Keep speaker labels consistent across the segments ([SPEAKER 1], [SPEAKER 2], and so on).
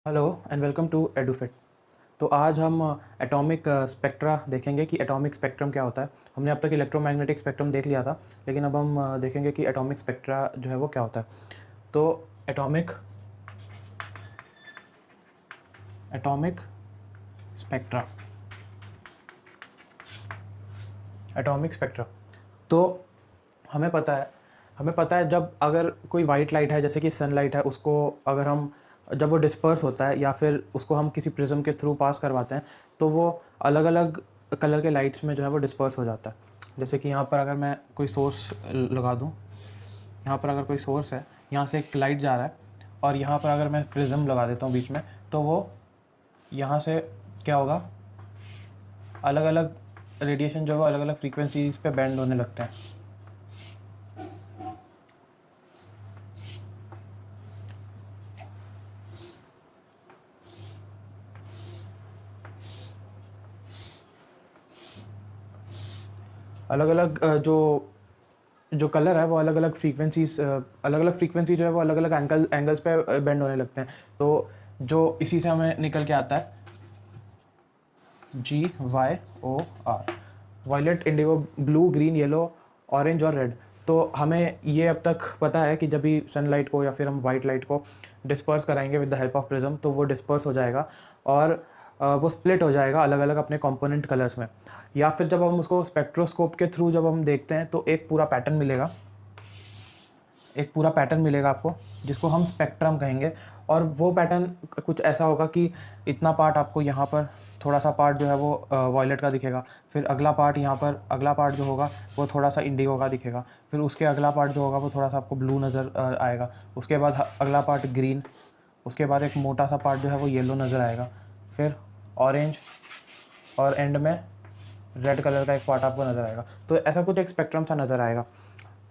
[SPEAKER 1] Hello and welcome to Edufit. तो आज हम एटॉमिक स्पेक्ट्रा देखेंगे कि एटॉमिक स्पेक्ट्रम क्या होता है। हमने अब तक इलेक्ट्रोमैग्नेटिक स्पेक्ट्रम देख लिया था, लेकिन अब हम देखेंगे कि एटॉमिक स्पेक्ट्रा जो है वो क्या होता है। तो atomic atomic spectra atomic spectra तो हमें पता है जब अगर कोई वाइट लाइट है, जैसे कि सनलाइट है, उसको अगर हम जब वो डिस्पर्स होता है या फिर उसको हम किसी प्रिज्म के थ्रू पास करवाते हैं तो वो अलग अलग कलर के लाइट्स में जो है वो डिस्पर्स हो जाता है। जैसे कि यहाँ पर अगर मैं कोई सोर्स लगा दूँ, यहाँ पर अगर कोई सोर्स है, यहाँ से एक लाइट जा रहा है, और यहाँ पर अगर मैं प्रिज्म लगा देता हूँ बीच में, तो वो यहाँ से क्या होगा, अलग अलग रेडिएशन जो है वो अलग अलग फ्रीक्वेंसीज पे बैंड होने लगते हैं। अलग अलग जो जो कलर है वो अलग अलग फ्रीक्वेंसी जो है वो अलग अलग एंगल्स पे बेंड होने लगते हैं। तो जो इसी से हमें निकल के आता है GYOR, violet, indigo, blue, green, yellow, orange और रेड। तो हमें ये अब तक पता है कि जब भी सनलाइट को या फिर हम वाइट लाइट को डिस्पर्स कराएंगे with the help of prism, तो वो डिस्पर्स हो जाएगा और वो स्प्लिट हो जाएगा अलग अलग अपने कंपोनेंट कलर्स में। या फिर जब हम उसको स्पेक्ट्रोस्कोप के थ्रू जब हम देखते हैं तो एक पूरा पैटर्न मिलेगा आपको, जिसको हम स्पेक्ट्रम कहेंगे। और वो पैटर्न कुछ ऐसा होगा कि इतना पार्ट आपको यहाँ पर, थोड़ा सा पार्ट जो है वो वॉयलेट का दिखेगा, फिर अगला पार्ट यहाँ पर, अगला पार्ट जो होगा वो थोड़ा सा इंडिगो का दिखेगा, फिर उसके अगला पार्ट जो होगा वो थोड़ा सा आपको ब्लू नज़र आएगा, उसके बाद अगला पार्ट ग्रीन, उसके बाद एक मोटा सा पार्ट जो है वो येलो नज़र आएगा, फिर ऑरेंज, और एंड में रेड कलर का एक पार्ट आपको नज़र आएगा। तो ऐसा कुछ एक स्पेक्ट्रम सा नज़र आएगा।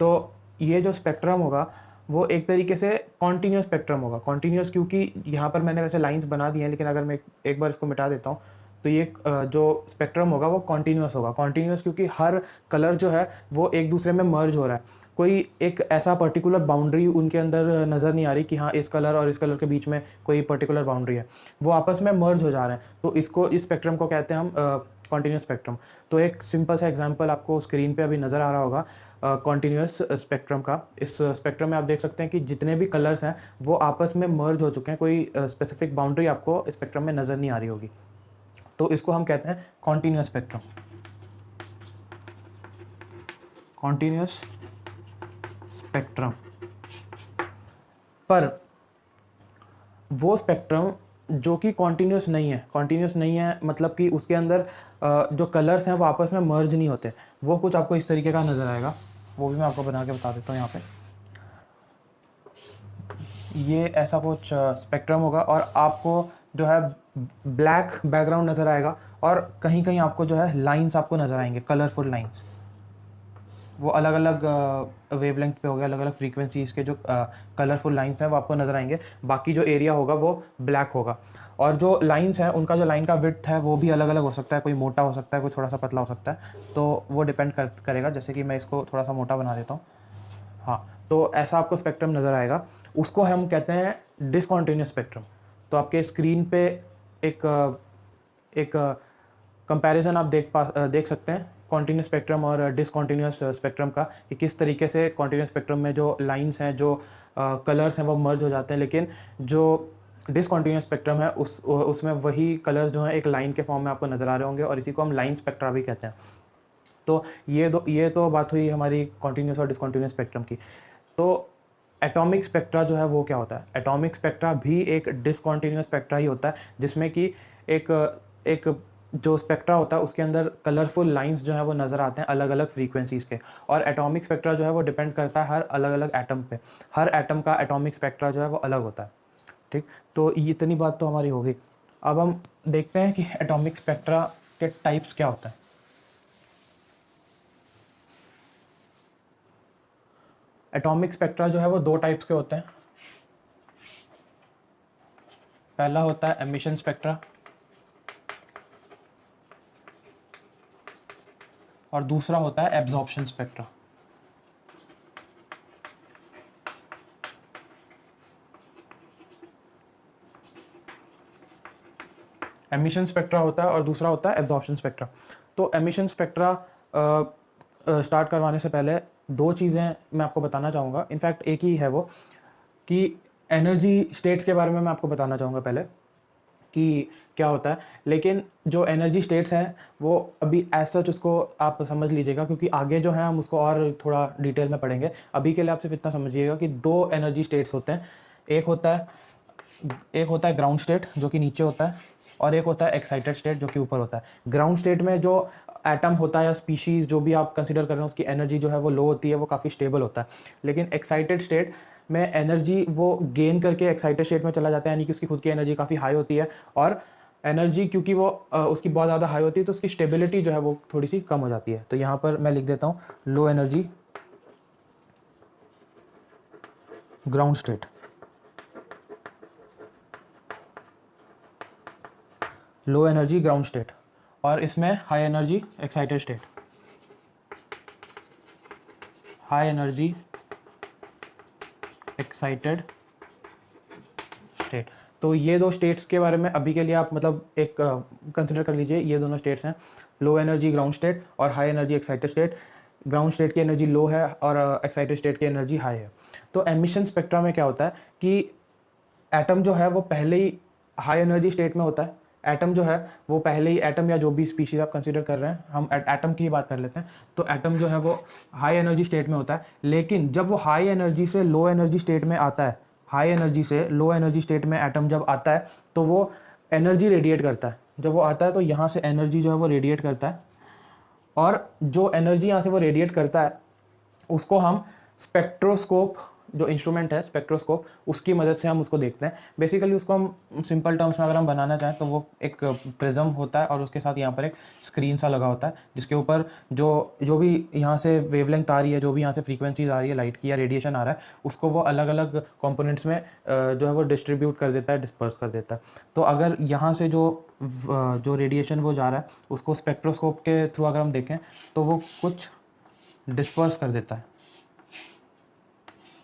[SPEAKER 1] तो ये जो स्पेक्ट्रम होगा वो एक तरीके से कॉन्टीन्यूस स्पेक्ट्रम होगा। कॉन्टीन्यूस क्योंकि यहाँ पर मैंने वैसे लाइंस बना दी हैं, लेकिन अगर मैं एक बार इसको मिटा देता हूँ तो ये जो स्पेक्ट्रम होगा वो कॉन्टीन्यूस होगा। कॉन्टीन्यूस क्योंकि हर कलर जो है वो एक दूसरे में मर्ज हो रहा है। कोई एक ऐसा पर्टिकुलर बाउंड्री उनके अंदर नज़र नहीं आ रही कि हाँ इस कलर और इस कलर के बीच में कोई पर्टिकुलर बाउंड्री है, वो आपस में मर्ज हो जा रहे हैं। तो इस स्पेक्ट्रम को कहते हैं हम कॉन्टीन्यूस स्पेक्ट्रम। तो एक सिंपल सा एग्जांपल आपको स्क्रीन पे अभी नज़र आ रहा होगा कॉन्टीन्यूस स्पेक्ट्रम का। इस स्पेक्ट्रम में आप देख सकते हैं कि जितने भी कलर्स हैं वो आपस में मर्ज हो चुके हैं, कोई स्पेसिफिक बाउंड्री आपको स्पेक्ट्रम में नज़र नहीं आ रही होगी। तो इसको हम कहते हैं कॉन्टीन्यूस स्पेक्ट्रम। Continuous spectrum. पर वो स्पेक्ट्रम जो कि कॉन्टीन्यूस नहीं है मतलब कि उसके अंदर जो कलर्स हैं वो आपस में मर्ज नहीं होते, वो कुछ आपको इस तरीके का नज़र आएगा। वो भी मैं आपको बना के बता देता हूँ। यहाँ पे ये ऐसा कुछ स्पेक्ट्रम होगा और आपको जो है ब्लैक बैकग्राउंड नज़र आएगा, और कहीं कहीं आपको जो है लाइंस आपको नज़र आएंगे, कलरफुल लाइंस। वो अलग अलग वेवलेंथ पे हो गया, अलग अलग फ्रीक्वेंसीज़ के जो कलरफुल लाइंस हैं वो आपको नज़र आएंगे। बाकी जो एरिया होगा वो ब्लैक होगा। और जो लाइंस हैं उनका जो लाइन का विड्थ है वो भी अलग अलग हो सकता है, कोई मोटा हो सकता है, कोई थोड़ा सा पतला हो सकता है। तो वो डिपेंड करेगा। जैसे कि मैं इसको थोड़ा सा मोटा बना देता हूँ। हाँ, तो ऐसा आपको स्पेक्ट्रम नज़र आएगा। उसको हम कहते हैं डिसकॉन्टीन्यूस स्पेक्ट्रम। तो आपके स्क्रीन पे एक एक कंपैरिजन आप देख सकते हैं कॉन्टीन्यूस स्पेक्ट्रम और डिसकॉन्टीन्यूस स्पेक्ट्रम का, कि किस तरीके से कॉन्टीन्यूस स्पेक्ट्रम में जो लाइंस हैं, जो कलर्स हैं वो मर्ज हो जाते हैं, लेकिन जो डिसकॉन्टीन्यूस स्पेक्ट्रम है उसमें वही कलर्स जो हैं एक लाइन के फॉर्म में आपको नज़र आ रहे होंगे, और इसी को हम लाइन स्पेक्ट्रा भी कहते हैं। तो ये तो बात हुई हमारी कॉन्टीन्यूस और डिसकॉन्टीन्यूस स्पेक्ट्रम की। तो एटॉमिक स्पेक्ट्रा जो है वो क्या होता है? एटॉमिक स्पेक्ट्रा भी एक डिसकॉन्टीन्यूस स्पेक्ट्रा ही होता है, जिसमें कि एक एक जो स्पेक्ट्रा होता है उसके अंदर कलरफुल लाइंस जो है वो नज़र आते हैं अलग अलग फ्रीक्वेंसीज़ के। और एटॉमिक स्पेक्ट्रा जो है वो डिपेंड करता है हर अलग अलग एटम पे। हर एटम का एटॉमिक स्पेक्ट्रा जो है वो अलग होता है। ठीक, तो ये इतनी बात तो हमारी हो गई। अब हम देखते हैं कि एटॉमिक स्पेक्ट्रा के टाइप्स क्या होता है। एटॉमिक स्पेक्ट्रा जो है वो दो टाइप्स के होते हैं। पहला होता है एमिशन स्पेक्ट्रा, और दूसरा होता है एब्जॉर्प्शन स्पेक्ट्रा। एमिशन स्पेक्ट्रा होता है और दूसरा होता है एब्जॉर्प्शन स्पेक्ट्रा। तो एमिशन स्पेक्ट्रा स्टार्ट करवाने से पहले दो चीज़ें मैं आपको बताना चाहूँगा, इनफैक्ट एक ही है वो, कि एनर्जी स्टेट्स के बारे में मैं आपको बताना चाहूँगा पहले कि क्या होता है। लेकिन जो एनर्जी स्टेट्स हैं वो अभी एज सच उसको आप समझ लीजिएगा, क्योंकि आगे जो है हम उसको और थोड़ा डिटेल में पढ़ेंगे। अभी के लिए आप सिर्फ इतना समझिएगा कि दो एनर्जी स्टेट्स होते हैं, एक होता है ग्राउंड स्टेट जो कि नीचे होता है, और एक होता है एक्साइटेड स्टेट जो कि ऊपर होता है। ग्राउंड स्टेट में जो एटम होता है या स्पीशीज़ जो भी आप कंसिडर कर रहे हैं उसकी एनर्जी जो है वो लो होती है, वो काफ़ी स्टेबल होता है। लेकिन एक्साइटेड स्टेट में एनर्जी वो गेन करके एक्साइटेड स्टेट में चला जाता है, यानी कि उसकी खुद की एनर्जी काफ़ी हाई होती है, और एनर्जी क्योंकि वो उसकी बहुत ज़्यादा हाई होती है तो उसकी स्टेबिलिटी जो है वो थोड़ी सी कम हो जाती है। तो यहाँ पर मैं लिख देता हूँ low energy ground state, low energy ground state, और इसमें high energy excited state, high energy excited state. तो ये दो स्टेट्स के बारे में अभी के लिए आप मतलब एक कंसिडर कर लीजिए, ये दोनों स्टेट्स हैं, लो एनर्जी ग्राउंड स्टेट और high energy excited state. Ground state की एनर्जी लो है और एक्साइटेड स्टेट की एनर्जी हाई है। तो एमिशन स्पेक्ट्रा में क्या होता है कि एटम जो है वो पहले ही हाई एनर्जी स्टेट में होता है। एटम जो है वो पहले ही, एटम या जो भी स्पीशीज आप कंसीडर कर रहे हैं, हम एटम की ही बात कर लेते हैं। तो एटम जो है वो हाई एनर्जी स्टेट में होता है, लेकिन जब वो हाई एनर्जी से लो एनर्जी स्टेट में आता है, हाई एनर्जी से लो एनर्जी स्टेट में एटम जब आता है तो वो एनर्जी रेडिएट करता है। जब वो आता है तो यहाँ से एनर्जी जो है वो रेडिएट करता है, और जो एनर्जी यहाँ से वो रेडिएट करता है उसको हम स्पेक्ट्रोस्कोप, जो इंस्ट्रूमेंट है स्पेक्ट्रोस्कोप, उसकी मदद से हम उसको देखते हैं। बेसिकली उसको हम सिंपल टर्म्स में अगर हम बनाना चाहें तो वो एक प्रिज्म होता है और उसके साथ यहाँ पर एक स्क्रीन सा लगा होता है, जिसके ऊपर जो भी यहाँ से वेवलेंथ आ रही है, जो भी यहाँ से फ्रीक्वेंसीज आ रही है लाइट की या रेडिएशन आ रहा है, उसको वो अलग अलग कंपोनेंट्स में जो है वो डिस्ट्रीब्यूट कर देता है, डिस्पर्स कर देता है। तो अगर यहाँ से जो रेडिएशन वो जा रहा है उसको स्पेक्ट्रोस्कोप के थ्रू अगर हम देखें तो वो कुछ डिस्पर्स कर देता है,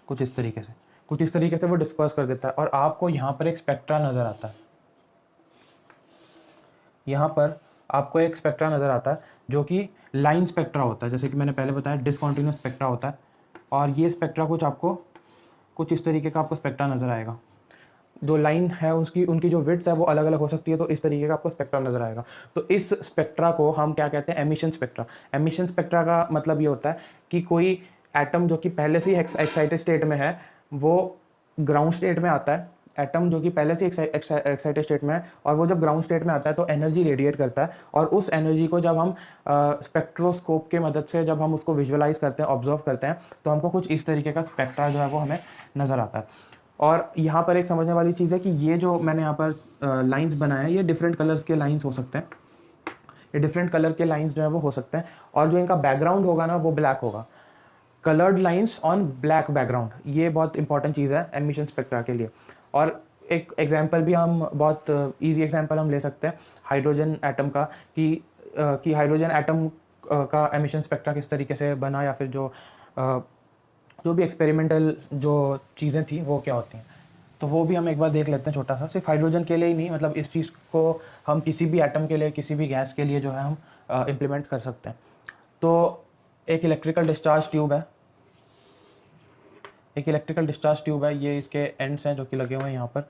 [SPEAKER 1] कुछ इस तरीके से वो डिस्पर्स कर देता है, और आपको यहाँ पर एक स्पेक्ट्रा नज़र आता है। यहाँ पर आपको एक स्पेक्ट्रा नज़र आता है जो कि लाइन स्पेक्ट्रा होता है, जैसे कि मैंने पहले बताया डिसकंटिन्यूअस स्पेक्ट्रा होता है। और ये स्पेक्ट्रा कुछ इस तरीके का आपको स्पेक्ट्रा नज़र आएगा। जो लाइन है उनकी जो विड्थ है वो अलग अलग हो सकती है, तो इस तरीके का आपको स्पेक्ट्रा नज़र आएगा। तो इस स्पेक्ट्रा को हम क्या कहते हैं, एमिशन स्पेक्ट्रा। एमिशन स्पेक्ट्रा का मतलब ये होता है कि कोई एटम जो कि पहले से ही एक्साइटेड स्टेट में है वो ग्राउंड स्टेट में आता है। एटम जो कि पहले से एक्साइटेड स्टेट में है और वो जब ग्राउंड स्टेट में आता है तो एनर्जी रेडिएट करता है, और उस एनर्जी को जब हम स्पेक्ट्रोस्कोप के मदद से जब हम उसको विजुअलाइज करते हैं, ऑब्जर्व करते हैं, तो हमको कुछ इस तरीके का स्पेक्ट्रा जो है वो हमें नज़र आता है। और यहाँ पर एक समझने वाली चीज़ है कि ये जो मैंने यहाँ पर लाइंस बनाए हैं ये डिफरेंट कलर्स के लाइंस हो सकते हैं, ये डिफरेंट कलर के लाइंस जो है वो हो सकते हैं, और जो इनका बैकग्राउंड होगा ना वो ब्लैक होगा। Coloured lines on black background, ये बहुत इंपॉर्टेंट चीज़ है एमिशन स्पेक्ट्रा के लिए। और एक एग्जांपल भी हम बहुत इजी एग्जांपल हम ले सकते हैं हाइड्रोजन एटम का, कि हाइड्रोजन एटम का एमिशन स्पेक्ट्रा किस तरीके से बना, या फिर जो भी एक्सपेरिमेंटल जो चीज़ें थी वो क्या होती हैं। तो वो भी हम एक बार देख लेते हैं छोटा सा, सिर्फ हाइड्रोजन के लिए ही नहीं, मतलब इस चीज़ को हम किसी भी एटम के लिए, किसी भी गैस के लिए जो है हम इम्प्लीमेंट कर सकते हैं। तो एक इलेक्ट्रिकल डिस्चार्ज ट्यूब है, ये इसके एंड्स हैं जो कि लगे हुए हैं यहाँ पर,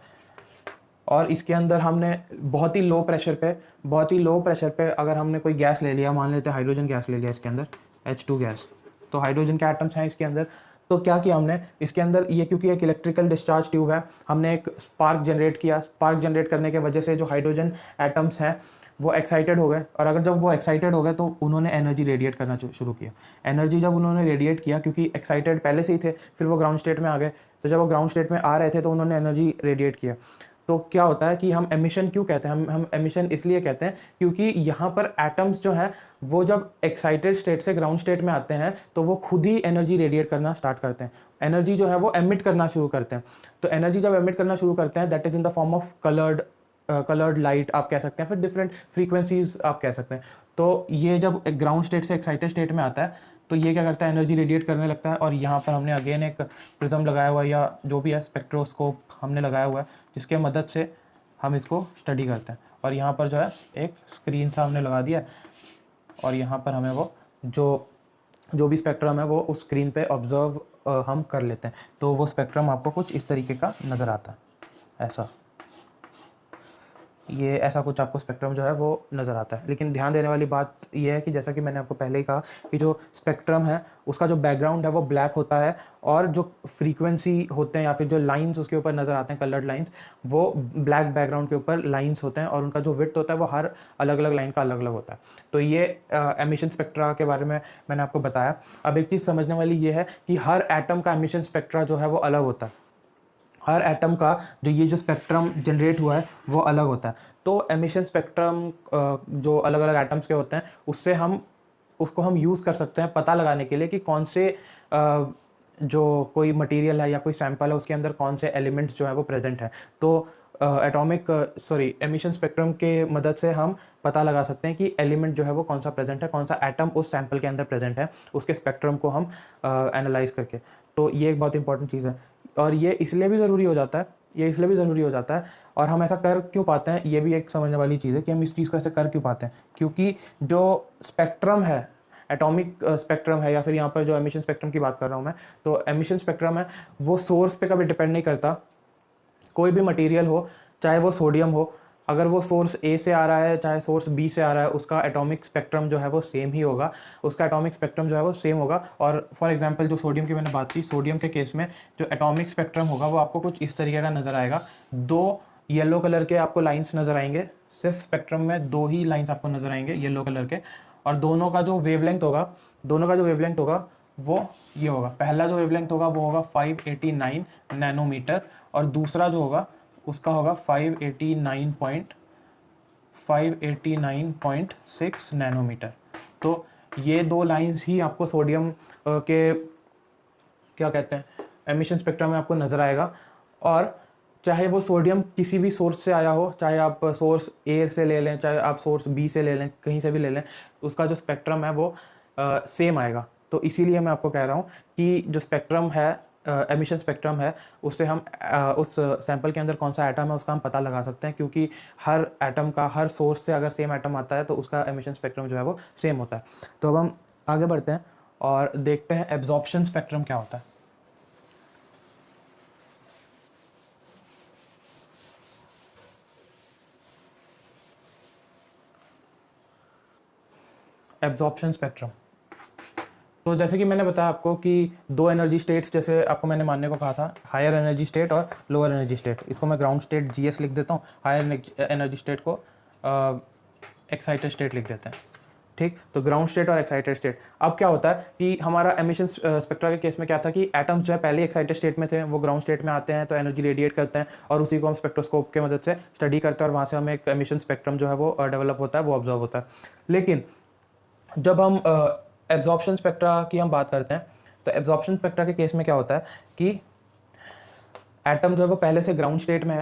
[SPEAKER 1] और इसके अंदर हमने बहुत ही लो प्रेशर पे अगर हमने कोई गैस ले लिया, मान लेते हैं हाइड्रोजन गैस ले लिया, इसके अंदर H2 गैस, तो हाइड्रोजन के एटम्स हैं इसके अंदर। तो क्या किया हमने इसके अंदर, ये क्योंकि एक इलेक्ट्रिकल डिस्चार्ज ट्यूब है, हमने एक स्पार्क जनरेट किया। स्पार्क जनरेट करने के वजह से जो हाइड्रोजन एटम्स हैं वो एक्साइटेड हो गए, और अगर जब वो एक्साइटेड हो गए तो उन्होंने एनर्जी रेडिएट करना शुरू किया। एनर्जी जब उन्होंने रेडिएट किया, क्योंकि एक्साइटेड पहले से ही थे, फिर वो ग्राउंड स्टेट में आ गए, तो जब वो ग्राउंड स्टेट में आ रहे थे तो उन्होंने एनर्जी रेडिएट किया। तो क्या होता है कि हम एमिशन क्यों कहते हैं, हम एमिशन इसलिए कहते हैं क्योंकि यहाँ पर एटम्स जो हैं वो जब एक्साइटेड स्टेट से ग्राउंड स्टेट में आते हैं तो वो खुद ही एनर्जी रेडिएट करना स्टार्ट करते हैं, एनर्जी जो है वो एमिट करना शुरू करते हैं। तो एनर्जी जब एमिट करना शुरू करते हैं, that is in the form of coloured light आप कह सकते हैं, फिर डिफरेंट फ्रीक्वेंसीज आप कह सकते हैं। तो ये जब ग्राउंड स्टेट से एक्साइटेड स्टेट में आता है तो ये क्या करता है, एनर्जी रेडिएट करने लगता है। और यहाँ पर हमने अगेन एक प्रिज्म लगाया हुआ है, या जो भी है स्पेक्ट्रोस्कोप हमने लगाया हुआ है, जिसके मदद से हम इसको स्टडी करते हैं। और यहाँ पर जो है एक स्क्रीन सा हमने लगा दिया है और यहाँ पर हमें वो जो भी स्पेक्ट्रम है वो उस स्क्रीन पे ऑब्जर्व हम कर लेते हैं। तो वो स्पेक्ट्रम आपको कुछ इस तरीके का नज़र आता है, ऐसा, ये ऐसा कुछ आपको स्पेक्ट्रम जो है वो नज़र आता है। लेकिन ध्यान देने वाली बात ये है कि जैसा कि मैंने आपको पहले ही कहा कि जो स्पेक्ट्रम है उसका जो बैकग्राउंड है वो ब्लैक होता है और जो फ्रीक्वेंसी होते हैं या फिर जो लाइंस उसके ऊपर नज़र आते हैं, कलर्ड लाइंस, वो ब्लैक बैकग्राउंड के ऊपर लाइंस होते हैं और उनका जो विड्थ होता है वो हर अलग अलग लाइन का अलग अलग होता है। तो ये एमिशन स्पेक्ट्रा के बारे में मैंने आपको बताया। अब एक चीज़ समझने वाली ये है कि हर एटम का एमिशन स्पेक्ट्रा जो है वो अलग होता है। हर एटम का जो ये जो स्पेक्ट्रम जनरेट हुआ है वो अलग होता है। तो एमिशन स्पेक्ट्रम जो अलग अलग एटम्स के होते हैं उसको हम यूज़ कर सकते हैं पता लगाने के लिए कि कौन से जो कोई मटेरियल है या कोई सैंपल है उसके अंदर कौन से एलिमेंट्स जो है वो प्रेजेंट है। तो एमिशन स्पेक्ट्रम के मदद से हम पता लगा सकते हैं कि एलिमेंट जो है वो कौन सा प्रेजेंट है, कौन सा एटम उस सैंपल के अंदर प्रेजेंट है, उसके स्पेक्ट्रम को हम एनालाइज करके। तो ये एक बहुत इंपॉर्टेंट चीज़ है और ये इसलिए भी ज़रूरी हो जाता है, और हम ऐसा कर क्यों पाते हैं ये भी एक समझने वाली चीज़ है कि हम इस चीज़ को ऐसे कर क्यों पाते हैं। क्योंकि जो स्पेक्ट्रम है, एटॉमिक स्पेक्ट्रम है, या फिर यहाँ पर जो एमिशन स्पेक्ट्रम की बात कर रहा हूँ मैं, तो एमिशन स्पेक्ट्रम है वो सोर्स पे कभी डिपेंड नहीं करता। कोई भी मटेरियल हो, चाहे वो सोडियम हो, अगर वो सोर्स ए से आ रहा है चाहे सोर्स बी से आ रहा है, उसका एटॉमिक स्पेक्ट्रम जो है वो सेम ही होगा, उसका एटॉमिक स्पेक्ट्रम जो है वो सेम होगा। और फॉर एग्जांपल जो सोडियम की मैंने बात की, सोडियम के केस में जो एटॉमिक स्पेक्ट्रम होगा वो आपको कुछ इस तरीके का नज़र आएगा। 2 येलो कलर के आपको लाइन्स नज़र आएंगे, सिर्फ स्पेक्ट्रम में 2 ही लाइन्स आपको नज़र आएंगे येलो कलर के, और दोनों का जो वेवलेंथ होगा वो ये होगा। पहला जो वेवलेंथ होगा वो होगा 589 नैनोमीटर और दूसरा जो होगा उसका होगा 589.6 नैनोमीटर। तो ये 2 लाइंस ही आपको सोडियम के क्या कहते हैं एमिशन स्पेक्ट्रम में आपको नज़र आएगा। और चाहे वो सोडियम किसी भी सोर्स से आया हो, चाहे आप सोर्स ए से ले लें, चाहे आप सोर्स बी से ले लें, कहीं से भी ले लें, उसका जो स्पेक्ट्रम है वो सेम आएगा। तो इसीलिए मैं आपको कह रहा हूँ कि जो स्पेक्ट्रम है, एमिशन स्पेक्ट्रम है, उससे हम उस सैंपल के अंदर कौन सा एटम है उसका हम पता लगा सकते हैं, क्योंकि हर एटम का, हर सोर्स से अगर सेम एटम आता है तो उसका एमिशन स्पेक्ट्रम जो है वो सेम होता है। तो अब हम आगे बढ़ते हैं और देखते हैं एब्जॉर्प्शन स्पेक्ट्रम क्या होता है। एब्जॉर्प्शन स्पेक्ट्रम, तो जैसे कि मैंने बताया आपको कि 2 एनर्जी स्टेट्स, जैसे आपको मैंने मानने को कहा था, हायर एनर्जी स्टेट और लोअर एनर्जी स्टेट। इसको मैं ग्राउंड स्टेट GS लिख देता हूँ, हायर एनर्जी स्टेट को एक्साइटेड स्टेट लिख देते हैं। ठीक, तो ग्राउंड स्टेट और एक्साइटेड स्टेट। अब क्या होता है कि हमारा एमिशन स्पेक्ट्रा के केस में क्या था कि एटम्स जो है पहले एक्साइटेड स्टेट में थे, वो ग्राउंड स्टेट में आते हैं तो एनर्जी रेडिएट करते हैं और उसी को हम स्पेक्ट्रोस्कोप के मदद से स्टडी करते हैं और वहाँ से हमें एक एमिशन स्पेक्ट्रम जो है वो डेवलप होता है, वो ऑब्जर्व होता है। लेकिन जब हम एब्जॉर्प्शन स्पेक्ट्रा की हम बात करते हैं तो एब्जॉर्प्शन स्पेक्ट्रा के केस में क्या होता है कि एटम जो है वो पहले से ग्राउंड स्टेट में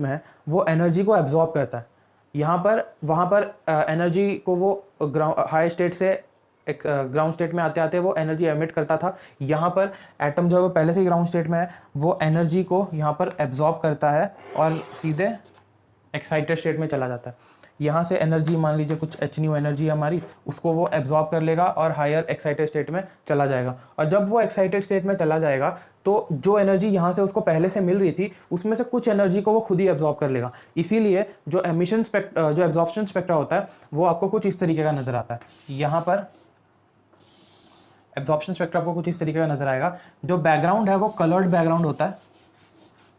[SPEAKER 1] है, वो एनर्जी को एब्जॉर्ब करता है। वहाँ पर एनर्जी को वो हाई स्टेट से एक ग्राउंड स्टेट में आते आते वो एनर्जी एमिट करता था। यहाँ पर एटम जो है वो पहले से ग्राउंड स्टेट में है, वो एनर्जी को यहाँ पर एब्जॉर्ब करता है और सीधे एक्साइटेड स्टेट में चला जाता है। यहाँ से एनर्जी, मान लीजिए कुछ hν एनर्जी हमारी, उसको वो एब्जॉर्ब कर लेगा और हायर एक्साइटेड स्टेट में चला जाएगा। और जब वो एक्साइटेड स्टेट में चला जाएगा तो जो एनर्जी यहाँ से उसको पहले से मिल रही थी उसमें से कुछ एनर्जी को वो खुद ही एब्जॉर्ब कर लेगा। इसीलिए जो एब्जॉर्प्शन स्पेक्ट्रा होता है वो आपको कुछ इस तरीके का नजर आता है। यहाँ पर एब्जॉर्प्शन स्पेक्ट्रा आपको कुछ इस तरीके का नजर आएगा। जो बैकग्राउंड है वो कलर्ड बैकग्राउंड होता है।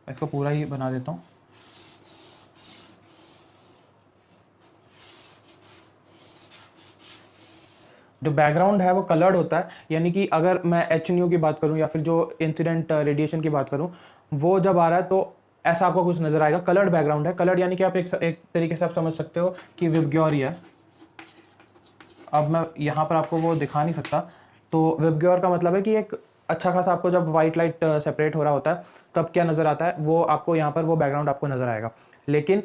[SPEAKER 1] इसको पूरा ही बना देता हूँ। जो बैकग्राउंड है वो कलर्ड होता है, यानी कि अगर मैं hν की बात करूं या फिर जो इंसिडेंट रेडिएशन की बात करूं, वो जब आ रहा है तो ऐसा आपको कुछ नजर आएगा। कलर्ड बैकग्राउंड है। कलर्ड यानी कि आप एक तरीके से आप समझ सकते हो कि विबग्योर ही है। अब मैं यहाँ पर आपको वो दिखा नहीं सकता। तो विबग्योर का मतलब है कि एक अच्छा खासा आपको जब वाइट लाइट सेपरेट हो रहा होता है तब क्या नज़र आता है, वो आपको यहाँ पर वो बैकग्राउंड आपको नज़र आएगा। लेकिन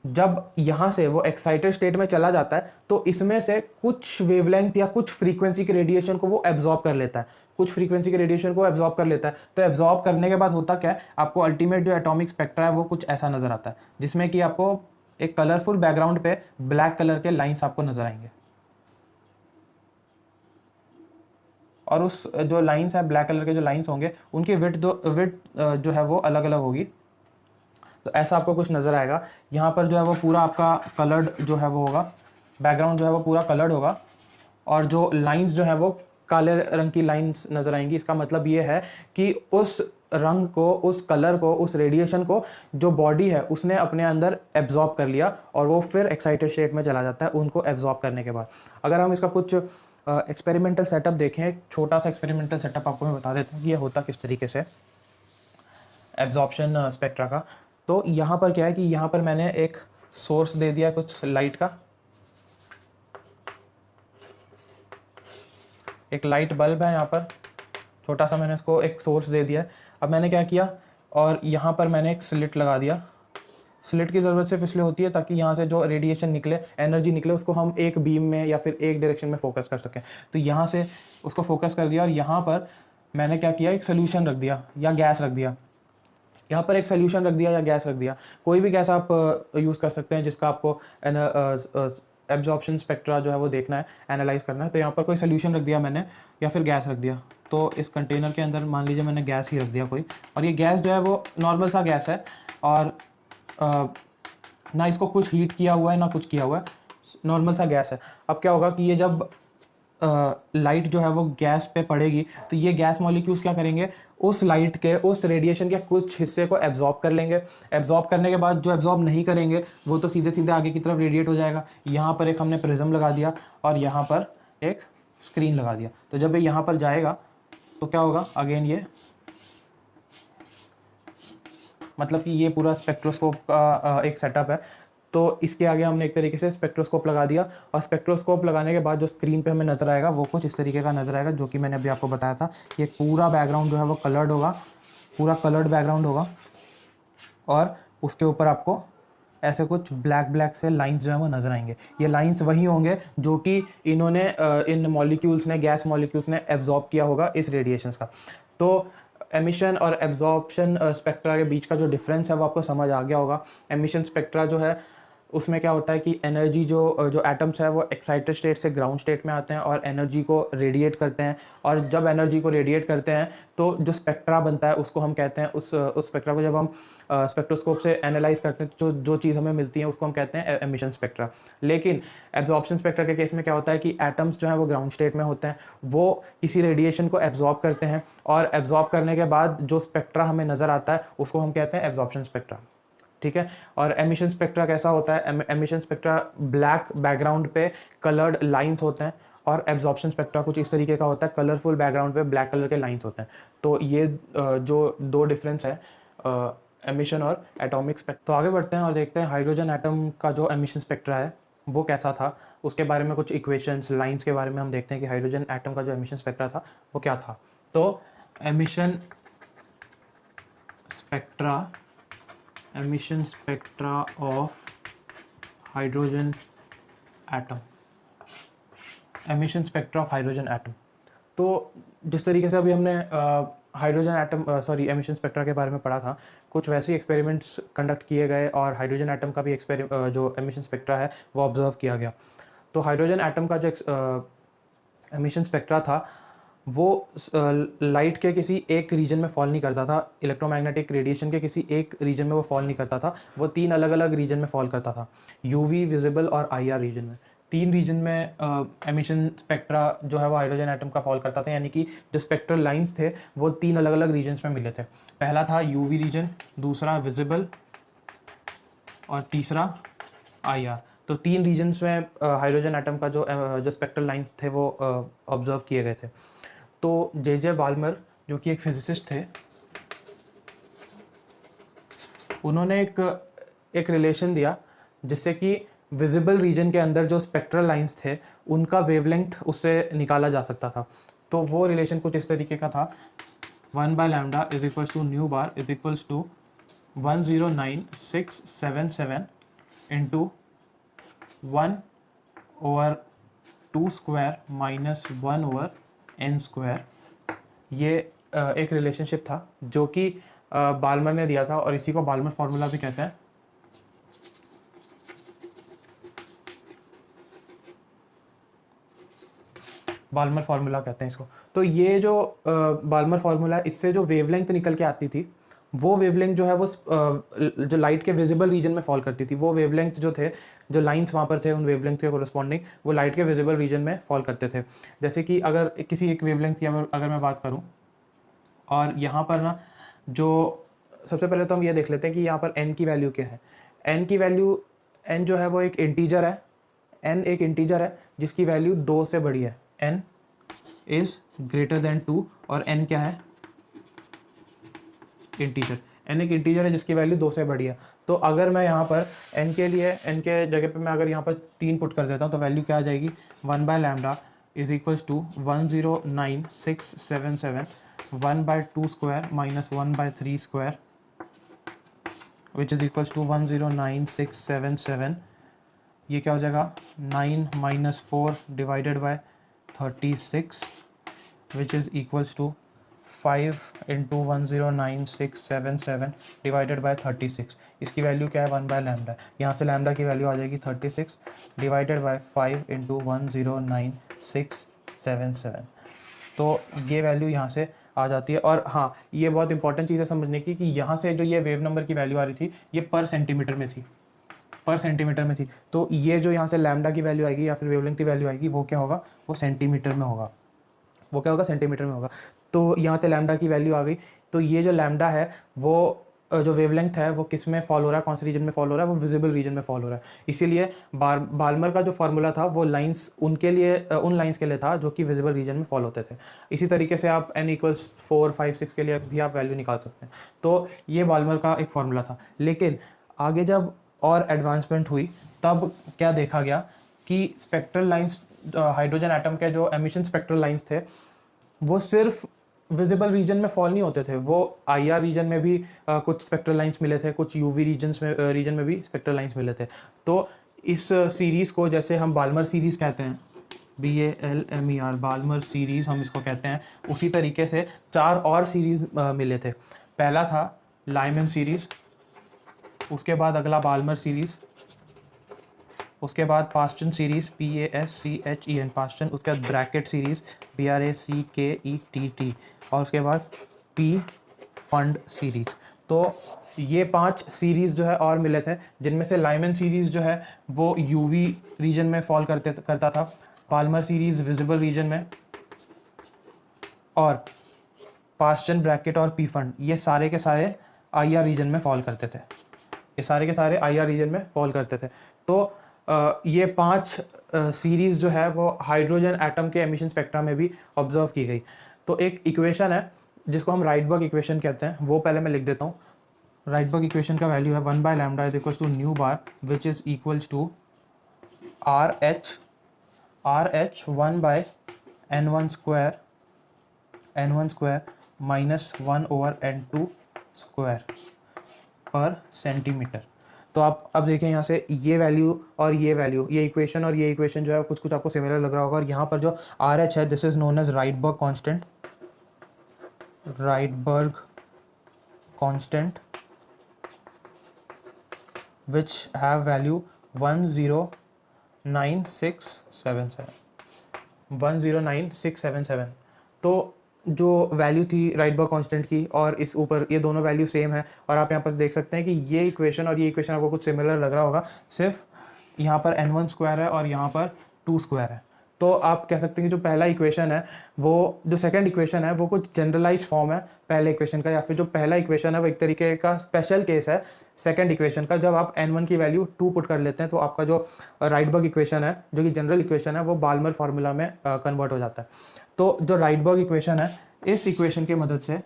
[SPEAKER 1] जब यहाँ से वो एक्साइटेड स्टेट में चला जाता है तो इसमें से कुछ वेवलेंथ या कुछ फ्रीक्वेंसी के रेडिएशन को वो एब्जॉर्ब कर लेता है। कुछ फ्रीक्वेंसी के रेडिएशन को एब्जॉर्ब कर लेता है। तो एब्जॉर्ब करने के बाद होता क्या है, आपको अल्टीमेट जो एटॉमिक स्पेक्ट्रा है वो कुछ ऐसा नज़र आता है, जिसमें कि आपको एक कलरफुल बैकग्राउंड पे ब्लैक कलर के लाइंस आपको नजर आएंगे। और उस जो लाइंस है, ब्लैक कलर के जो लाइंस होंगे, उनकी विड्थ जो है वो अलग अलग होगी। तो ऐसा आपको कुछ नज़र आएगा। यहाँ पर जो है वो पूरा आपका कलर्ड जो है वो होगा, बैकग्राउंड जो है वो पूरा कलर्ड होगा, और जो लाइंस जो है वो काले रंग की लाइंस नज़र आएंगी। इसका मतलब ये है कि उस रंग को, उस कलर को, उस रेडिएशन को जो बॉडी है उसने अपने अंदर एब्जॉर्ब कर लिया, और वो फिर एक्साइटेड स्टेट में चला जाता है उनको एब्जॉर्ब करने के बाद। अगर हम इसका कुछ एक्सपेरिमेंटल सेटअप देखें, एक छोटा सा एक्सपेरिमेंटल सेटअप आपको मैं बता देता हूँ कि ये होता किस तरीके से एब्जॉर्प्शन स्पेक्ट्रा का। तो यहाँ पर क्या है कि यहाँ पर मैंने एक सोर्स दे दिया कुछ लाइट का, एक लाइट बल्ब है यहाँ पर, छोटा सा मैंने इसको एक सोर्स दे दिया। अब मैंने क्या किया, और यहाँ पर मैंने एक स्लिट लगा दिया। स्लिट की ज़रूरत सिर्फ इसलिए होती है ताकि यहाँ से जो रेडिएशन निकले, एनर्जी निकले, उसको हम एक बीम में या फिर एक डायरेक्शन में फोकस कर सकें। तो यहाँ से उसको फोकस कर दिया, और यहाँ पर मैंने क्या किया, एक सोल्यूशन रख दिया या गैस रख दिया। यहाँ पर एक सोल्यूशन रख दिया या गैस रख दिया, कोई भी गैस आप यूज़ कर सकते हैं जिसका आपको एब्जॉर्प्शन स्पेक्ट्रा जो है वो देखना है, एनालाइज करना है। तो यहाँ पर कोई सोल्यूशन रख दिया मैंने, या फिर गैस रख दिया। तो इस कंटेनर के अंदर मान लीजिए मैंने गैस ही रख दिया कोई, और ये गैस जो है वो नॉर्मल सा गैस है, और ना इसको कुछ हीट किया हुआ है ना कुछ किया हुआ है, नॉर्मल सा गैस है। अब क्या होगा कि ये जब लाइट जो है वो गैस पे पड़ेगी, तो ये गैस मॉलिक्यूल्स क्या करेंगे, उस लाइट के, उस रेडिएशन के कुछ हिस्से को एब्जॉर्ब कर लेंगे। एब्जॉर्ब करने के बाद जो एब्जॉर्ब नहीं करेंगे वो तो सीधे सीधे आगे की तरफ रेडिएट हो जाएगा। यहाँ पर एक हमने प्रिज्म लगा दिया, और यहाँ पर एक स्क्रीन लगा दिया। तो जब ये यहाँ पर जाएगा तो क्या होगा, अगेन ये मतलब कि ये पूरा स्पेक्ट्रोस्कोप का एक सेटअप है। तो इसके आगे हमने एक तरीके से स्पेक्ट्रोस्कोप लगा दिया, और स्पेक्ट्रोस्कोप लगाने के बाद जो स्क्रीन पे हमें नज़र आएगा वो कुछ इस तरीके का नज़र आएगा, जो कि मैंने अभी आपको बताया था। ये पूरा बैकग्राउंड जो है वो कलर्ड होगा, पूरा कलर्ड बैकग्राउंड होगा, और उसके ऊपर आपको ऐसे कुछ ब्लैक ब्लैक से लाइंस जो है वो नज़र आएंगे। ये लाइंस वही होंगे जो कि इन्होंने इन मॉलिक्यूल्स ने, गैस मॉलिक्यूल्स ने एब्जॉर्ब किया होगा इस रेडिएशंस का। तो एमिशन और एब्जॉर्प्शन स्पेक्ट्रा के बीच का जो डिफरेंस है वो आपको समझ आ गया होगा। एमिशन स्पेक्ट्रा जो है उसमें क्या होता है कि एनर्जी जो एटम्स है वो एक्साइटेड स्टेट से ग्राउंड स्टेट में आते हैं और एनर्जी को रेडिएट करते हैं, और जब एनर्जी को रेडिएट करते हैं तो जो स्पेक्ट्रा बनता है उसको हम कहते हैं, उस स्पेक्ट्रा को जब हम स्पेक्ट्रोस्कोप से एनालाइज करते हैं तो जो चीज़ हमें मिलती है उसको हम कहते हैं एमिशन स्पेक्ट्रा। लेकिन एब्जॉर्प्शन स्पेक्ट्रा के केस में क्या होता है कि एटम्स जो है वो ग्राउंड स्टेट में होते हैं, वो किसी रेडिएशन को एब्जॉर्ब करते हैं, और एब्जॉर्ब करने के बाद जो स्पेक्ट्रा हमें नज़र आता है उसको हम कहते हैं एब्जॉर्प्शन स्पेक्ट्रा। ठीक है। और एमिशन स्पेक्ट्रा कैसा होता है, एमिशन स्पेक्ट्रा ब्लैक बैकग्राउंड पे कलर्ड लाइंस होते हैं, और एब्जॉर्प्शन स्पेक्ट्रा कुछ इस तरीके का होता है, कलरफुल बैकग्राउंड पे ब्लैक कलर के लाइंस होते हैं। तो ये जो दो डिफरेंस है एमिशन और एटॉमिक स्पेक्ट्रा। तो आगे बढ़ते हैं और देखते हैं हाइड्रोजन एटम का जो एमिशन स्पेक्ट्रा है वो कैसा था, उसके बारे में कुछ इक्वेशंस, लाइंस के बारे में हम देखते हैं कि हाइड्रोजन एटम का जो एमिशन स्पेक्ट्रा था वो क्या था। तो emission spectra of hydrogen atom, emission spectra of hydrogen atom. तो जिस तरीके से अभी हमने हाइड्रोजन एटम एमिशन स्पेक्ट्रा के बारे में पढ़ा था, कुछ वैसे ही एक्सपेरिमेंट्स कंडक्ट किए गए और हाइड्रोजन एटम का भी जो एमिशन स्पेक्ट्रा है वो ऑब्जर्व किया गया। तो हाइड्रोजन एटम का जो एमिशन स्पेक्ट्रा था वो लाइट के किसी एक रीजन में फॉल नहीं करता था, इलेक्ट्रोमैग्नेटिक रेडिएशन के किसी एक रीजन में वो फॉल नहीं करता था, वो 3 अलग अलग रीजन में फॉल करता था, यूवी, विजिबल और आईआर रीजन में। 3 रीजन में एमिशन स्पेक्ट्रा जो है वो हाइड्रोजन एटम का फॉल करता था, यानी कि जो स्पेक्ट्रल लाइंस थे वो 3 अलग अलग रीजन्स में मिले थे। पहला था यूवी रीजन, दूसरा विजिबल और तीसरा आईआर। तो 3 रीजन्स में हाइड्रोजन एटम का जो स्पेक्ट्रल लाइंस थे वो ऑब्जर्व किए गए थे। तो जे बाल्मर जो कि एक फिजिसिस्ट थे, उन्होंने एक रिलेशन दिया जिससे कि विजिबल रीजन के अंदर जो स्पेक्ट्रल लाइंस थे उनका वेवलेंथ उससे निकाला जा सकता था। तो वो रिलेशन कुछ इस तरीके का था, 1/λ is equals to nu bar is equals to 109,677 into 1/2² - 1/n² ये एक रिलेशनशिप था जो कि बाल्मर ने दिया था, और इसी को बाल्मर फार्मूला भी कहते हैं। बाल्मर फार्मूला कहते हैं इसको। तो ये जो बाल्मर फार्मूला है, इससे जो वेवलेंथ निकल के आती थी, वो वेवलेंथ जो है वो जो लाइट के विजिबल रीजन में फॉल करती थी, वो वेवलेंथ जो थे, जो लाइंस वहाँ पर थे उन वेवलेंथ के कोरस्पॉन्डिंग, वो लाइट के विजिबल रीजन में फॉल करते थे। जैसे कि अगर किसी एक वेवलेंथ की अगर मैं बात करूँ, और यहाँ पर ना जो सबसे पहले तो हम ये देख लेते हैं कि यहाँ पर n की वैल्यू क्या है। n की वैल्यू, n जो है वो एक इंटीजर है, n एक इंटीजर है जिसकी वैल्यू 2 से बड़ी है, n इज ग्रेटर देन 2, और n क्या है, इंटीजर। n एक इंटीजर है जिसकी वैल्यू 2 से बड़ी है। तो अगर मैं यहाँ पर n के लिए, n के जगह पे मैं अगर यहाँ पर 3 पुट कर देता हूँ तो वैल्यू क्या आ जाएगी, 1/λ is equals to 109,677 1/2 square minus 1/3 square which is equals to 109,677। ये क्या हो जाएगा, 9 minus 4 divided by 36 which is equals to 5 into 109,677 divided by 36। इसकी वैल्यू क्या है, 1/λ। यहाँ से लैम्डा की वैल्यू आ जाएगी 36 डिवाइडेड बाय 5 इंटू 109,677। तो ये वैल्यू यहाँ से आ जाती है। और हाँ, ये बहुत इंपॉर्टेंट चीज़ है समझने की कि यहाँ से जो ये वेव नंबर की वैल्यू आ रही थी, ये पर सेंटीमीटर में थी, पर सेंटीमीटर में थी। तो ये जो यहाँ से लैम्डा की वैल्यू आएगी या फिर वेवलेंथ की वैल्यू आएगी, वो क्या होगा, वो सेंटीमीटर में होगा, वो क्या होगा, सेंटीमीटर में होगा। तो यहाँ से लैम्डा की वैल्यू आ गई। तो ये जो लैम्डा है वो जो वेवलेंथ है वो किस में फॉल हो रहा है, कौन से रीजन में फॉल हो रहा है, वो विजिबल रीजन में फॉल हो रहा है। इसीलिए बाल्मर का जो फार्मूला था वो लाइंस उनके लिए, उन लाइंस के लिए था जो कि विजिबल रीजन में फॉल होते थे। इसी तरीके से आप n = 4, 5, 6 के लिए भी आप वैल्यू निकाल सकते हैं। तो ये बाल्मर का एक फार्मूला था। लेकिन आगे जब और एडवांसमेंट हुई तब क्या देखा गया कि स्पेक्ट्रल लाइंस, हाइड्रोजन एटम के जो एमिशन स्पेक्ट्रल लाइंस थे, वो सिर्फ विजिबल रीजन में फॉल नहीं होते थे, वो IR रीजन में भी कुछ स्पेक्ट्रल लाइंस मिले थे, कुछ UV रीजन में भी स्पेक्ट्रल लाइंस मिले थे। तो इस सीरीज़ को जैसे हम बाल्मर सीरीज़ कहते हैं, BALMER, बाल्मर सीरीज़ हम इसको कहते हैं। उसी तरीके से 4 और सीरीज़ मिले थे। पहला था लाइमन सीरीज़, उसके बाद अगला बाल्मर सीरीज़, उसके बाद पास्टन सीरीज़, PASCHEN पास्टन, उसके बाद ब्रैकेट सीरीज़, BRACKETT, और उसके बाद P फंड सीरीज़। तो ये 5 सीरीज़ जो है और मिले थे, जिनमें से लाइमन सीरीज़ जो है वो UV रीजन में फॉल करता था, बाल्मर सीरीज़ विजिबल रीजन में, और पास्टन, ब्रैकेट और P फंड ये सारे के सारे IR रीजन में फॉल करते थे, ये सारे के सारे IR रीजन में फॉल करते थे। तो ये 5 सीरीज़ जो है वो हाइड्रोजन एटम के एमिशन स्पेक्ट्रा में भी ऑब्जर्व की गई। तो एक इक्वेशन है जिसको हम राइटबर्ग इक्वेशन कहते हैं, वो पहले मैं लिख देता हूँ। राइटबर्ग इक्वेशन का वैल्यू है 1/λ is equals to nu bar which is equals to RH 1/n1 square minus 1/n2 square पर सेंटीमीटर। तो आप अब देखें यहाँ से ये वैल्यू और ये वैल्यू, ये इक्वेशन और ये इक्वेशन जो है कुछ कुछ आपको सिमिलर लग रहा होगा। और यहाँ पर जो RH है, this is known as Rydberg constant, Rydberg constant which have value 109,677। तो जो वैल्यू थी राइटबर्ग कांस्टेंट की और इस ऊपर, ये दोनों वैल्यू सेम है। और आप यहाँ पर देख सकते हैं कि ये इक्वेशन और ये इक्वेशन आपको कुछ सिमिलर लग रहा होगा, सिर्फ यहाँ पर n1 स्क्वायर है और यहाँ पर 2 स्क्वायर है। तो आप कह सकते हैं कि जो पहला इक्वेशन है, वो जो सेकंड इक्वेशन है वो कुछ जनरलाइज फॉर्म है पहले इक्वेशन का, या फिर जो पहला इक्वेशन है वो एक तरीके का स्पेशल केस है सेकंड इक्वेशन का। जब आप n1 की वैल्यू 2 पुट कर लेते हैं तो आपका जो राइटबर्ग इक्वेशन है, जो कि जनरल इक्वेशन है, वो बाल्मर फार्मूला में कन्वर्ट हो जाता है। तो जो राइटबर्ग इक्वेशन है, इस इक्वेशन की मदद से,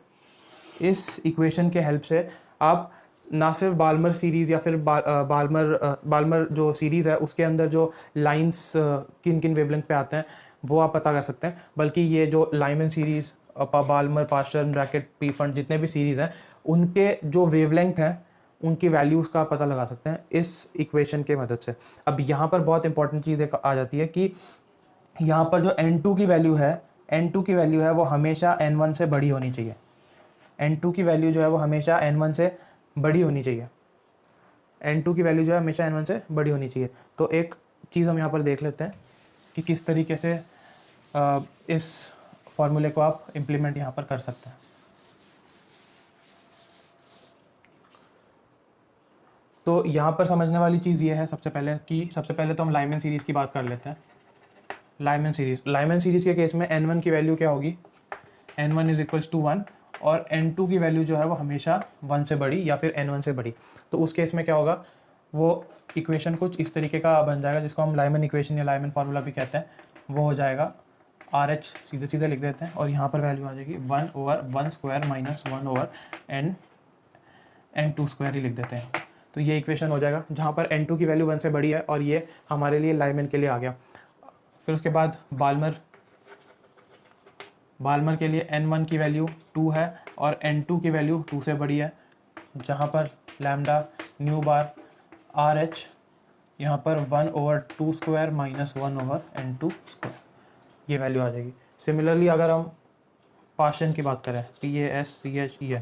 [SPEAKER 1] इस इक्वेशन के हेल्प से आप ना सिर्फ बाल्मर सीरीज़ या फिर बाल्मर जो सीरीज़ है उसके अंदर जो लाइंस किन किन वेवलेंथ पे आते हैं वो आप पता कर सकते हैं, बल्कि ये जो Lyman series, Balmer, Paschen, Brackett, P Pfund जितने भी सीरीज़ हैं, उनके जो वेवलेंथ हैं उनकी वैल्यूज़ का पता लगा सकते हैं इस इक्वेशन के मदद से। अब यहाँ पर बहुत इंपॉर्टेंट चीज़ आ जाती है कि यहाँ पर जो n2 की वैल्यू है N2 की वैल्यू है वो हमेशा N1 से बड़ी होनी चाहिए। N2 की वैल्यू जो है वो हमेशा N1 से बड़ी होनी चाहिए। N2 की वैल्यू जो है हमेशा N1 से बड़ी होनी चाहिए। तो एक चीज़ हम यहाँ पर देख लेते हैं कि किस तरीके से इस फॉर्मूले को आप इम्प्लीमेंट यहाँ पर कर सकते हैं। तो यहाँ पर समझने वाली चीज़ ये है सबसे पहले तो हम लाइमन सीरीज़ की बात कर लेते हैं। लाइमन सीरीज़ के केस में N1 की वैल्यू क्या होगी, N1 इज इक्वल्स टू 1 और N2 की वैल्यू जो है वो हमेशा 1 से बड़ी या फिर N1 से बड़ी। तो उस केस में क्या होगा, वो इक्वेशन कुछ इस तरीके का बन जाएगा जिसको हम लाइमन इक्वेशन या लाइमन फार्मूला भी कहते हैं। वो हो जाएगा RH, सीधे सीधे लिख देते हैं, और यहाँ पर वैल्यू आ जाएगी 1/1² माइनस 1/n N2 स्क्वायर ही लिख देते हैं। तो ये इक्वेशन हो जाएगा जहाँ पर N2 की वैल्यू 1 से बड़ी है और ये हमारे लिए लाइमन के लिए आ गया। फिर उसके बाद बाल्मर के लिए N1 की वैल्यू 2 है और N2 की वैल्यू 2 से बड़ी है, जहाँ पर लैम्डा न्यू बार RH यहाँ पर 1/2² माइनस 1/N2 स्क्वायर, ये वैल्यू आ जाएगी। सिमिलरली अगर हम पार्शियन की बात करें, PASCHEN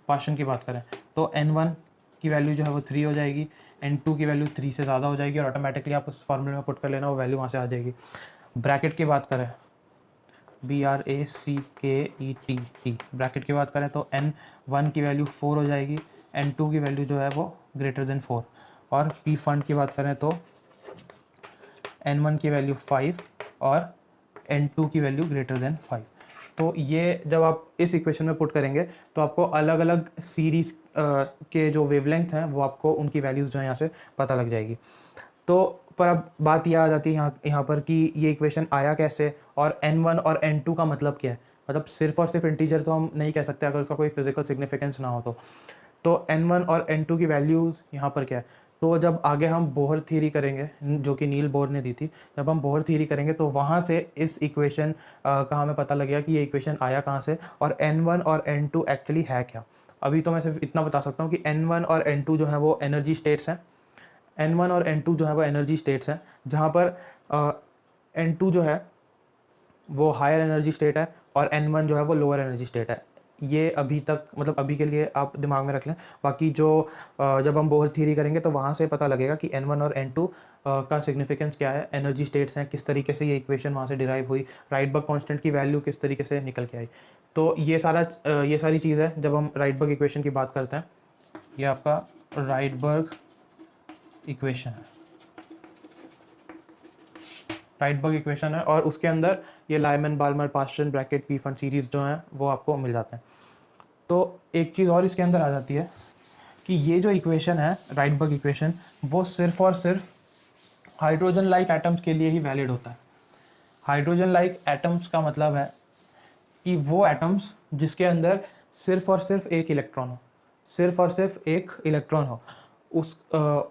[SPEAKER 1] पार्शियन की बात करें, तो N1 की वैल्यू जो है वो 3 हो जाएगी, N2 की वैल्यू 3 से ज़्यादा हो जाएगी और ऑटोमेटिकली आप उस फॉर्मूले में पुट कर लेना, वो वैल्यू वहाँ से आ जाएगी। ब्रैकेट की बात करें, BRACKET ब्रैकेट की बात करें तो N1 की वैल्यू 4 हो जाएगी, N2 की वैल्यू जो है वो ग्रेटर देन 4, और P फंड की बात करें तो N1 की वैल्यू 5 और N2 की वैल्यू ग्रेटर देन 5। तो ये जब आप इस इक्वेशन में पुट करेंगे तो आपको अलग अलग सीरीज़ के जो वेवलेंथ हैं वो आपको उनकी वैल्यूज़ जो है यहाँ से पता लग जाएगी। तो पर अब बात यह आ जाती है यहाँ पर कि ये इक्वेशन आया कैसे और N1 और N2 का मतलब क्या है। मतलब सिर्फ और सिर्फ इंटीजर तो हम नहीं कह सकते अगर उसका कोई फिजिकल सिग्निफिकेंस ना हो तो N1 और N2 की वैल्यूज़ यहाँ पर क्या है। तो जब आगे हम बोहर थ्योरी करेंगे, जो कि नील बोहर ने दी थी, जब हम बोहर थ्योरी करेंगे तो वहाँ से इस इक्वेशन का हमें पता लगेगा कि ये इक्वेशन आया कहाँ से और N1 और N2 एक्चुअली है क्या। अभी तो मैं सिर्फ इतना बता सकता हूँ कि N1 और N2 जो है वो एनर्जी स्टेट्स हैं। N1 और N2 जो है वो एनर्जी स्टेट्स हैं, जहाँ पर N2 जो है वो हायर एनर्जी स्टेट है और N1 जो है वो लोअर एनर्जी स्टेट है। ये अभी तक मतलब अभी के लिए आप दिमाग में रख लें। बाकी जो जब हम बोहर थ्योरी करेंगे तो वहाँ से पता लगेगा कि N1 और N2 का सिग्निफिकेंस क्या है, एनर्जी स्टेट्स हैं, किस तरीके से ये इक्वेशन वहाँ से डिराइव हुई, राइटबर्ग कांस्टेंट की वैल्यू किस तरीके से निकल के आई। तो ये सारी चीज़ है जब हम राइटबर्ग इक्वेशन की बात करते हैं। ये आपका राइटबर्ग इक्वेशन है, राइटबर्ग इक्वेशन है, और उसके अंदर ये Lyman Balmer Paschen Brackett P Pfund series जो हैं वो आपको मिल जाते हैं। तो एक चीज़ और इसके अंदर आ जाती है कि ये जो इक्वेशन है राइटबर्ग इक्वेशन, वो सिर्फ और सिर्फ हाइड्रोजन लाइक एटम्स के लिए ही वैलिड होता है। हाइड्रोजन लाइक एटम्स का मतलब है कि वो एटम्स जिसके अंदर सिर्फ और सिर्फ एक इलेक्ट्रॉन हो, सिर्फ और सिर्फ एक इलेक्ट्रॉन हो,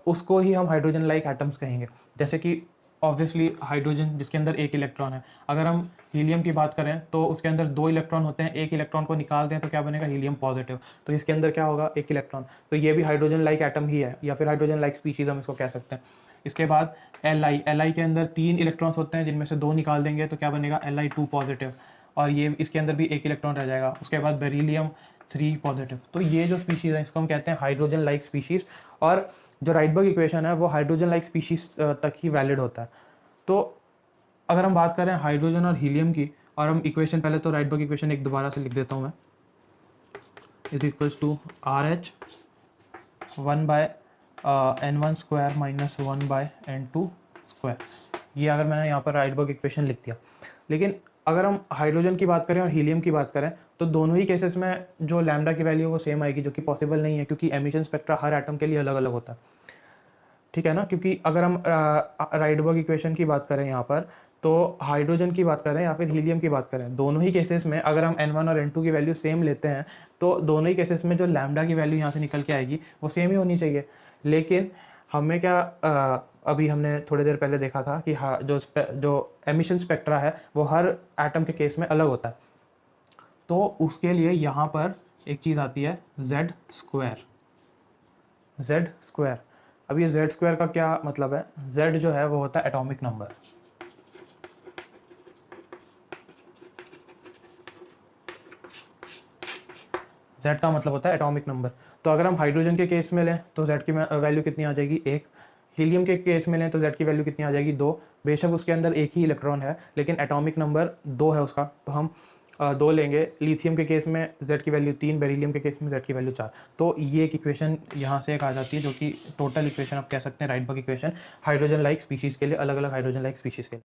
[SPEAKER 1] उसको ही हम हाइड्रोजन लाइक एटम्स कहेंगे। जैसे कि ऑब्वियसली हाइड्रोजन जिसके अंदर एक इलेक्ट्रॉन है, अगर हम हीलियम की बात करें तो उसके अंदर 2 इलेक्ट्रॉन होते हैं, एक इलेक्ट्रॉन को निकाल दें तो क्या बनेगा, हीलियम पॉजिटिव। तो इसके अंदर क्या होगा, एक इलेक्ट्रॉन। तो ये भी हाइड्रोजन लाइक एटम ही है या फिर हाइड्रोजन लाइक स्पीशीज़ हम इसको कह सकते हैं। इसके बाद Li के अंदर 3 इलेक्ट्रॉन्स होते हैं, जिनमें से 2 निकाल देंगे तो क्या बनेगा, Li2 पॉजिटिव, और ये इसके अंदर भी एक इलेक्ट्रॉन रह जाएगा। उसके बाद बेरिलियम 3 पॉजिटिव। तो ये जो स्पीशीज़ है इसको हम कहते हैं हाइड्रोजन लाइक स्पीशीज़, और जो राइटबर्ग इक्वेशन है वो हाइड्रोजन लाइक स्पीशीज़ तक ही वैलिड होता है। तो अगर हम बात करें हाइड्रोजन और हीलियम की, और हम इक्वेशन पहले तो राइटबर्ग इक्वेशन एक दोबारा से लिख देता हूँ मैं, is equals to RH 1/N1 square minus 1/N2 square. ये अगर मैंने यहाँ पर राइटबर्ग इक्वेशन लिख दिया। लेकिन अगर हम हाइड्रोजन की बात करें और हीलियम की बात करें तो दोनों ही केसेस में जो लैम्डा की वैल्यू वो सेम आएगी, जो कि पॉसिबल नहीं है क्योंकि एमिशन स्पेक्ट्रा हर एटम के लिए अलग अलग होता है, ठीक है ना। क्योंकि अगर हम राइटबर्ग इक्वेशन की बात करें यहाँ पर, तो हाइड्रोजन की बात करें या फिर हीलियम की बात करें, दोनों ही केसेस में अगर हम N1 और N2 की वैल्यू सेम लेते हैं तो दोनों ही केसेस में जो लैम्डा की वैल्यू यहाँ से निकल के आएगी वो सेम ही होनी चाहिए। लेकिन हमें क्या अभी हमने थोड़ी देर पहले देखा था कि हाँ, जो एमिशन स्पेक्ट्रा है वो हर एटम के केस में अलग होता है। तो उसके लिए यहाँ पर एक चीज़ आती है Z स्क्वायर। अब ये Z स्क्वायर का क्या मतलब है, Z जो है वो होता है एटॉमिक नंबर। Z का मतलब होता है एटॉमिक नंबर। तो अगर हम हाइड्रोजन के केस में लें तो Z की वैल्यू कितनी आ जाएगी 1, हीलियम के केस में लें तो Z की वैल्यू कितनी आ जाएगी 2। बेशक उसके अंदर एक ही इलेक्ट्रॉन है लेकिन एटॉमिक नंबर 2 है उसका, तो हम 2 लेंगे। लिथियम के केस में Z की वैल्यू 3, बेरिलियम के केस में Z की वैल्यू 4। तो ये एक इक्वेशन यहाँ से एक आ जाती है जो कि टोटल इक्वेशन आप कह सकते हैं Rydberg equation hydrogen like species के लिए, अलग अलग हाइड्रोजन लाइक स्पीशीज़ के लिए।